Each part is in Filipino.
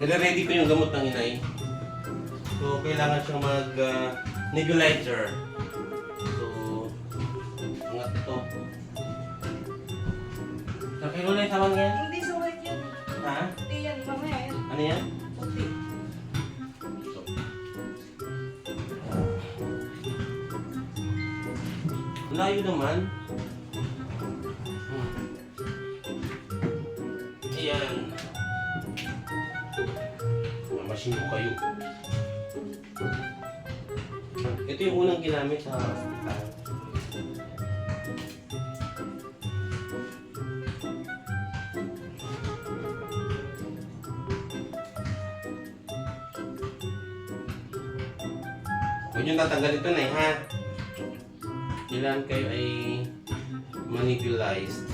Nire-ready ko yung gamot ng inay. So, kailangan siyang mag-nebulizer. So, angat ito. Sa kilo na yung saman ngayon? Hindi sulit yan. Ha? Hindi yan, mamaya yan. Ano yan? Puti. Layo naman. Ayan. Mamasin ko kayo. Ito yung unang ginamit sa hospital. Huwag nyo tatanggal ito na ha. Kailangan kayo ay manipulized.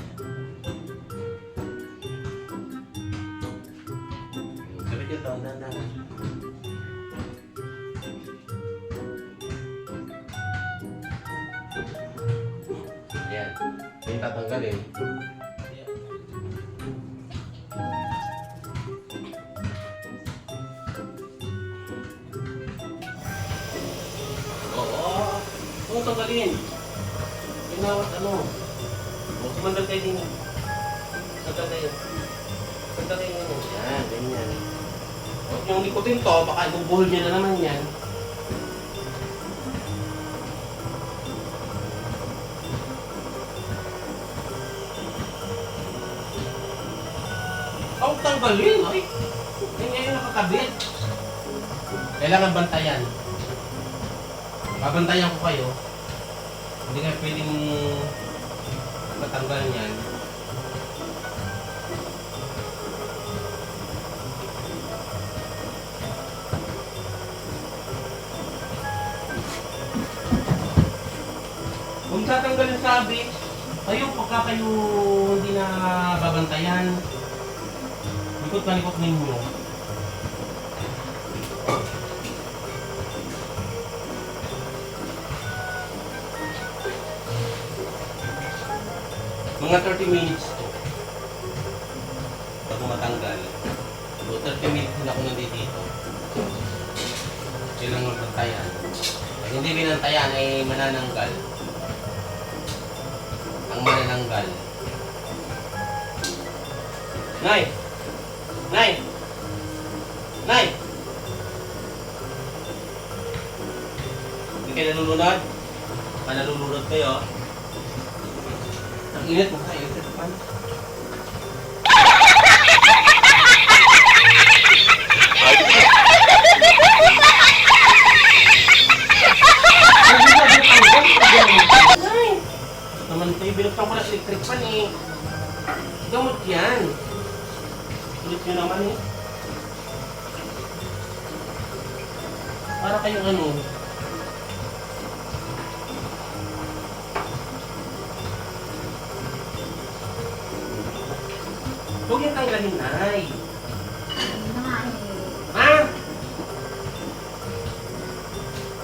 Sabit ito, dandan. Ayan. Ito yung tatanggalin. Ayan. Oo. Oo, tanggalin. Pinawat ano. O, sumandal kayo din. Sandal kayo. Sandal kayo yun. Yan, ganyan. Huwag niyong likutin to, baka ibubuhol niya na naman yan. Huwag tanggalin. Ay, ganyan yung nakakabit. Kailangan bantayan. Babantayan ko kayo. Hindi kayo pwedeng matanggal niyan. Kung tatanggalin sabit, kayo pagka kayo hindi na babantayan, likot ninyo. Mga 30 minutes to. Bago matanggal. So 30 minutes na ako nandito. Yun ang magbantayan. Pag hindi binantayan ay manananggal. Ang manananggal. Nay! Nay! Nay! Hindi kayo nalulunod? Nalulunod kayo? Ang init mo kayo, electric fan. Naman tayo, binuktan ko na electric fan eh. Gamot yan. Ulit nyo naman eh. Para kayong ano. Huwag yung tanggalin, Nay. Ha?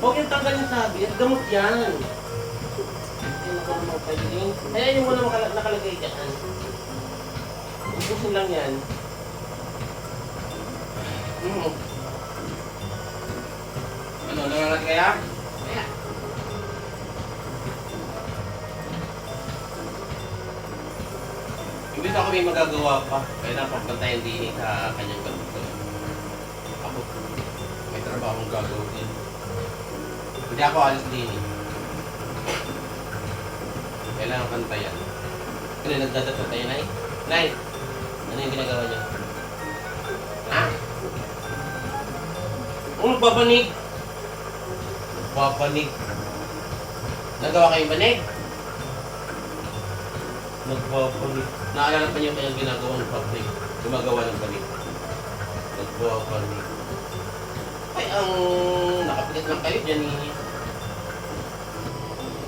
Huwag yung tanggalin sabi. Gamot yan. Hindi na ko naman pwedeng. Ayan yung muna nakalagay dyan. Ubusin lang yan. Ano, nangangat kaya? Kaya. Imbis ako may magagawa pa. Kaya napagbantayan din sa kanyang ganito. Ako, may trabaho akong gagawin. Hindi ako alis din eh. Kailangan bantayan. Kaya nagdadato tayo, Nay. Nay, ano yung ginagawa niyo? Ha? Babanig. Babanig. Nagawa kayong banig? Nagbabanig. Naalala pa niyo kayang ginagawa ng banig? Gumagawa ng banig. Nagbabanig. Ay, ang nakapilit lang kayo dyan eh.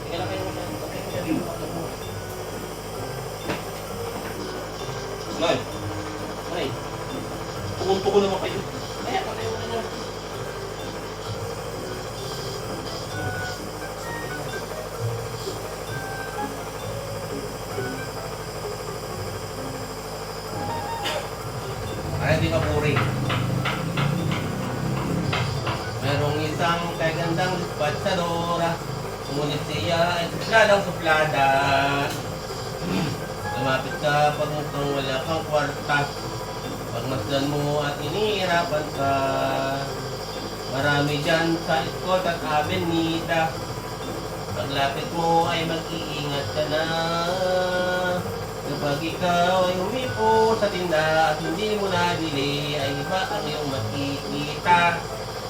Tingnan lang kayo dyan. Nay! Nay! Tukunto ko naman kayo. Kaya ka na yung ano. Ay, hindi ka puri. Ngunit siya ay supladang suplada. Lumapit ka pag mukhang wala kang kwarta. Pagmasdan mo at inihirapan ka. Marami dyan sa Escort at Avenida. Paglapit mo ay mag-iingat ka na. Kapag ikaw ay humipo sa tinda at hindi mo nabili, ay iba ang iyong makikita.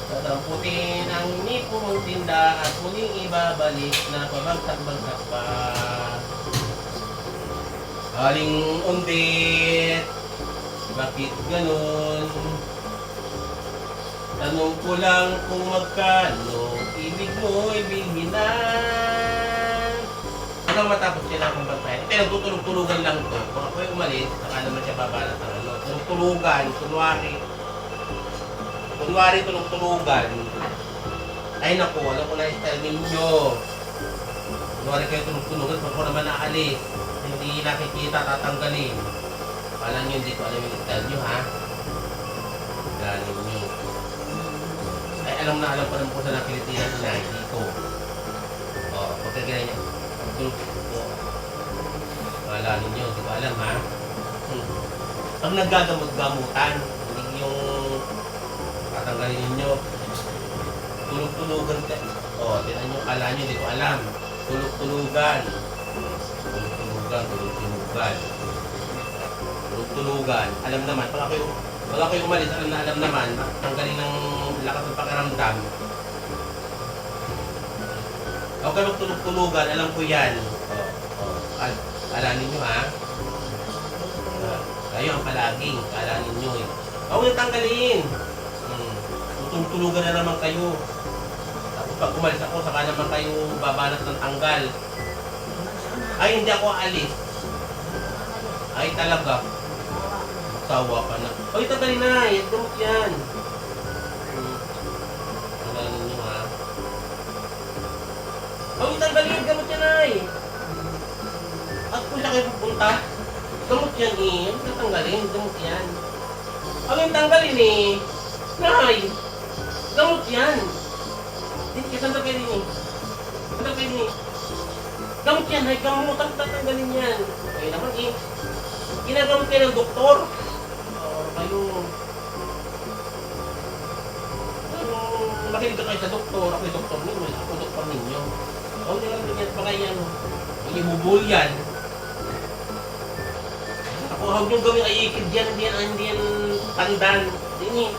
Tatamputin ang hinipo mong tinda at muling ibabalik na pabagsak-bagsak pa. Aling undit, bakit ganun? Tanong ko lang kung magkano ibig mo ibilhin na. Hanggang matapos sila akong bantayan. Ito, nagtutulog-tulugan lang to. Kung ako'y umalis, saka naman siya babalat ng ano. Tulog-tulugan, kunwari tulog-tulugan. Ay naku, alam ko na yung style ninyo. Kunwari kayo tulog-tulugan, pag ko naman naalis. Hindi nakikita, tatanggalin. Kala nyo, hindi ko alam yung style nyo, ha? Galing nyo. Ay, alam na alam ko naman po sa Pilipinas na dito. O, pagkagaya niya. Tulog po. Kala ninyo, hindi ko alam, ha? Pag naggagamot-gamutan, hindi yung tatanggalin ninyo. Tulog-tulugan ka. O, tinan nyo, kala nyo, hindi ko alam. Tulog-tulugan. Tulog-tulugan. Alam naman, pag ako'y umalis, alam naman, tanggalin ng lakas ng pakiramdam. Huwag kayo magtulog-tulugan, alam ko yan. Kala ninyo, ha? Kayo ang palaging, kala ninyo, eh. Huwag nyo tanggalin. Tutulog-tulugan na naman kayo. Tapos pag umalis ako, saka naman kayo babanat ng tanggal. Ay, hindi ako aalis. Ay, talaga. Sawa ka na. Ay, tagalin na. Gamot yan. Tagalin nyo, ha? Ay, tagalin. Gamot yan, ay. At kung siya kayo pupunta, gamot yan, eh. Ay, tatanggalin. Gamot yan. Ay, tanggalin, eh. Nay. Gamot yan. Hindi, saan tagalin, eh. Saan tagalin, eh. Gamot yan, ay gamot ang tatanggalin yan. Ay naman eh, ginagamot kayo ng doktor. Kayo, makinig ka kayo sa doktor. Ako'y doktor ninyo, ako doktor ninyo. Huwag nyo lang yan, baka yan, ibubul yan. Ako, huwag nyo gawin ayikid yan, hindi yan pandan. Hindi.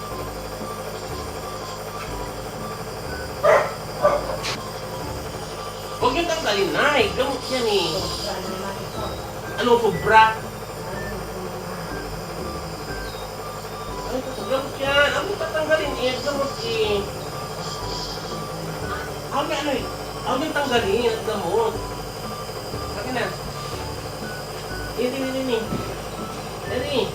Huwag yung tanggalin na, eh. Gamot yan, eh. Ano, sobra? Ay, gamot yan. Ang tatanggalin, eh. Gamot, eh. Huwag yung ano, eh. Huwag yung tanggalin at gamot. Sabi na. Hindi. Dali.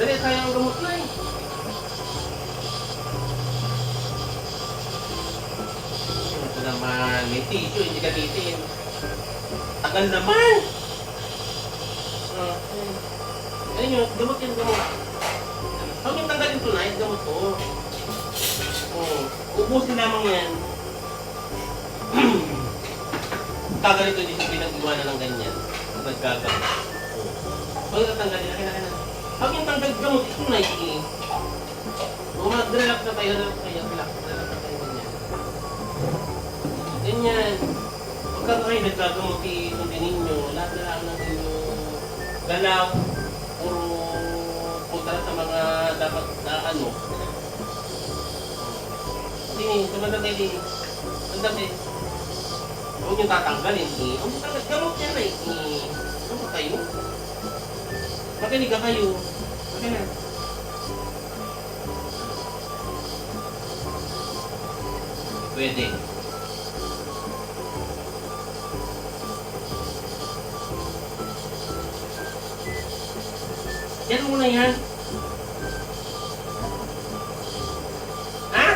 Dali, sayang ang gamot na, eh. Naman, may tissue, hindi ka titin. Tagal naman! Ano nyo, gamot yan, gamot. Huwag yung tanggalin tonight, gamot to. Ubusin lamang yan. Tagal ito, hindi siya pinag-iwanan ng ganyan. Naggagamot. Huwag yung tanggalin, akin na. Huwag yung tanggal gamot, ito na eh. Mag-relax na tayo, relax na tayo ganyan. Ganyan. Pagka kayo naggagamot sundin ninyo, lahat na lang ng inyong galaw, puro punta sa mga dapat na ano. Hindi, sumunod kayo din. Ang dami. Huwag nyo tatanggalin eh. Ang tatanggal, gamot yan eh. Gamot kayo. Makinig ka kayo. Makinig. Pwede. Yan muna yan. Ha?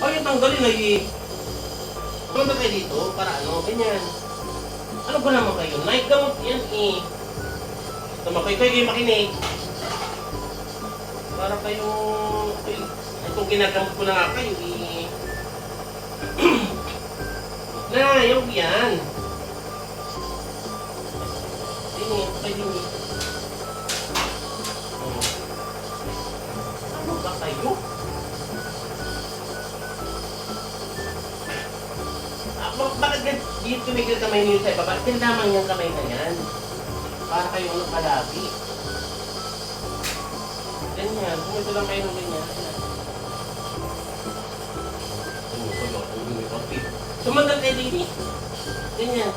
Ay, yung tanggalin ay Pumunta kayo dito para ano, ganyan. Ano ba naman kayo? Night gamot yan eh. Tama kayo makinig. Para kayong... Itong ginagamot ko na nga kayo eh. Na, yung yan. Dini, okay din eh. Ano ba kayo? Bakit dito tumigil kamay niyo sa iba? Bakit tindaman yung kamay na yan? Para kayo ano palagi. Ganyan, kumito lang kayo ng ganyan. Sumagal kayo din. Ganyan.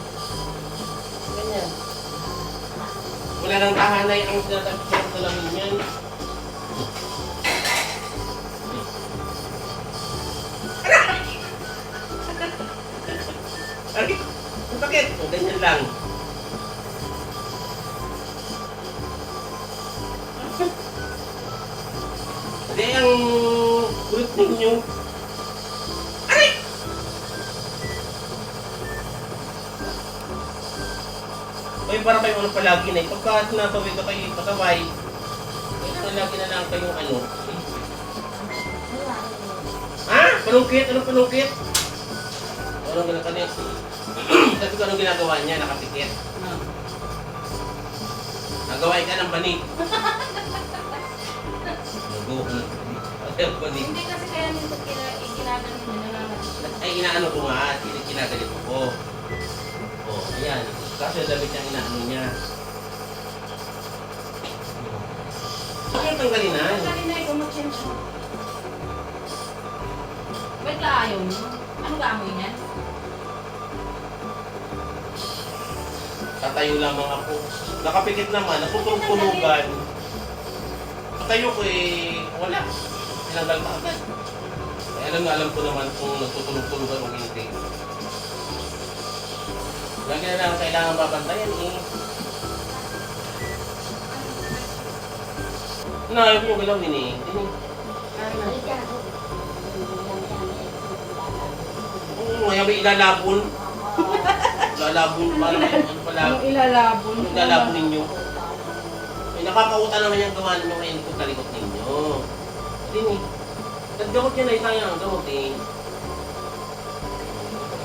Ganyan. Wala nang tahanay ang sinatagpapag sa lamin yan. Ay, bakit? O, ganyan lang. Hindi, ang kulit ninyo. Aray! Ay, para kayo ano palagi na. Pagka sinatawid ka kayo pataway, kaya lagi na lang kayong ano. Ha? Panungkit? Anong panungkit? Anong ginagawa? Sabi ko anong ginagawa niya? Nakapikit. Nagawain ka ng banig. Hindi kasi kaya nito ginagawa niya na ay inaano ko nga, ginagalito ko. O, ayan. Kasi damit niyang inaano niya. Ano yung tanggalin na? Tanggalin na ikaw mag-change mo. Ba't ka ayaw niyo? Ano ka amoy niyan? Tatayo lamang ako. Nakapikit naman, natutulog-tulugan. Patayo ko eh, wala. Tinanggal pa agad. Eh, alam ko naman kung natutulog-tulugan o hindi. Lagi na lang kailangan babantayan eh. Ayaw ko yung galawin eh. Oo, ngayon may ilalabon. Ilalabon, paano kayo? Ano pala? Anong ilalabon? Anong ilalabon ninyo? May nakakauta naman yung gawa ninyo ngayon kung talikot ninyo. Hindi eh. Naggamot yan ay sayang ang gamot eh.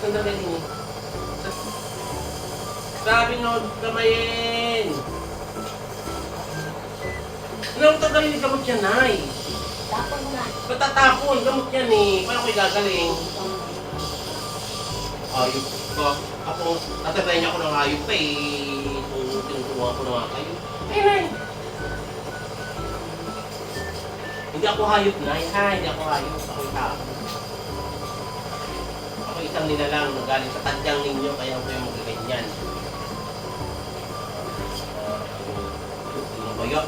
Sandal ka din eh. Sabi nga, kamayin! Ano ang tagalin yung gamot yan ay? Tapon mo na. Matatapon, gamot yan eh. Paano ko igagaling? Ayop ko. Ako, tatagayin niya ako ng ayop pa eh. Kung tinutuwa ko na nga kayo. Ay! Hindi ako hayop na. Hindi ako hayop. Ako'y tao. Ako isang nilalang na galing sa tadyang ninyo kaya ako yung magaganyan. Ano ba yun?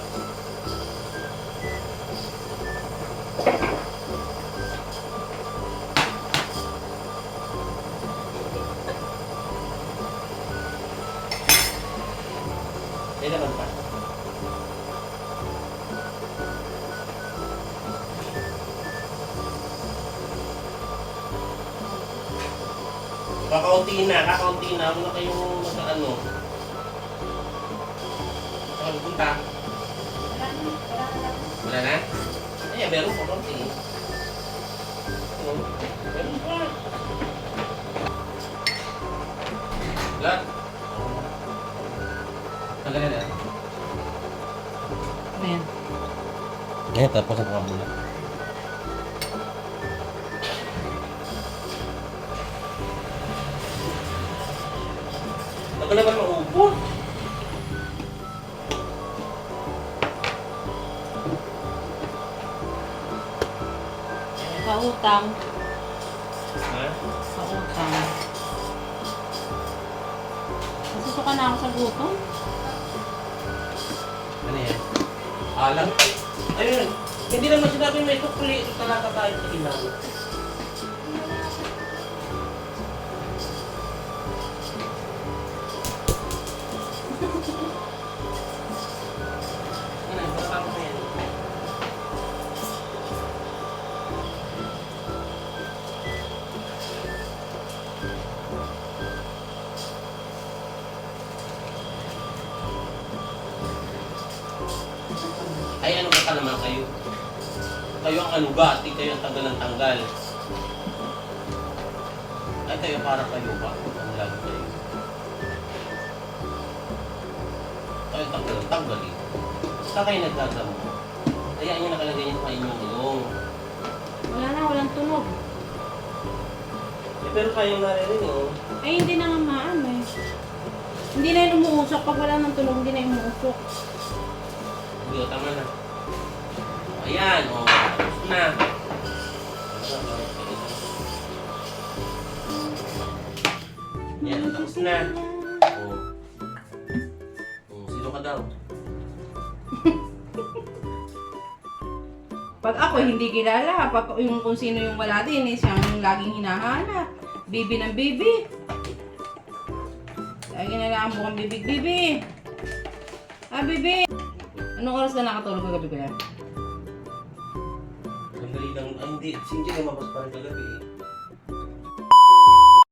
May naman pa. Kakaunti na. Huwag na kayong mag-ano. Saan punta? Wala na? Ay, meron po kaunti. Meron pa. Lahat. Tanggalin na. Ayan. Ngayon, tapos ang pamula. Ako naman maubos. Kautang. Ha? Kautang. Nasusuka na ako sa gutom. Ano yan? Alam? Ayun. Hindi naman sinabi may tukli. Ito talaga tayo sa ilaw. Ano yun? Parang ako yan. Ay, ano ba naman kayo? Kayo ang alugati, kayo ang tanggal ng tanggal. Ay, kayo para kayo ba? Ang lagi kayo. Kayo tanggal ng tanggal eh. Saan kayo nagdadamo? Kaya niya nakalagay niya sa inyong ilong. Wala na, walang tunog. Eh, pero kayong narinig oh. Ay, hindi na nga maano eh. Hindi na yun umuusok. Pag wala ng tunog, hindi na yun umuusok. Hindi o, tama na. Ayan, o. Tapos na. Ayan, tapos na. O. O, sino ka daw? Pag ako hindi kilala, pag yung kung sino yung wala din, eh, siyang yung laging hinahanap. Bibi ng bibi. Lagi na lang bukang bibig, bibi. Ah, bibi. Anong oras ka nakatulog kagabi ko yan? Sandali lang. Ay, hindi. Sinji, lumabas pa rin kagabi eh.